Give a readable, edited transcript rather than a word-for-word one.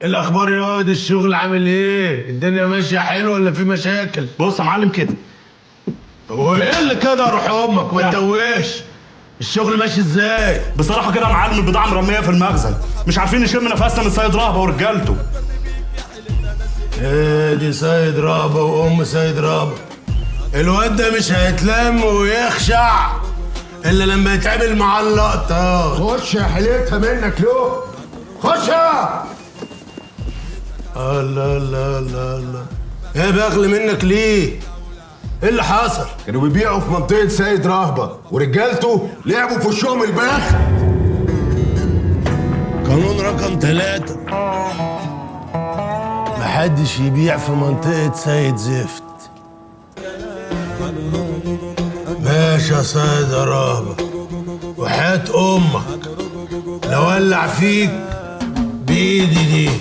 الاخبار يا واد؟ الشغل عامل ايه؟ الدنيا ماشيه حلو ولا في مشاكل؟ بص يا معلم كده. هو ايه اللي كده؟ روح امك ما تتوهش. الشغل ماشي ازاي؟ بصراحه كده يا معلم البضاعه مرميه في المخزن، مش عارفين نشم نفسنا من سيد رهبه ورجالته. ايه دي سيد رهبه وام سيد رهبه؟ الواد ده مش هيتلم ويخشع الا لما يتعامل مع اللقطه. خش يا حليتها منك له. خش يا الله الله الله الله. ايه بغل منك ليه؟ ايه اللي حصل؟ كانوا بيبيعوا في منطقة سيد رهبة ورجالته لعبوا في وشهم البخت. قانون رقم 3، محدش يبيع في منطقة سيد زفت. ماشي يا سيد رهبة، وحياة أمك لو ولع فيك بإيدي دي.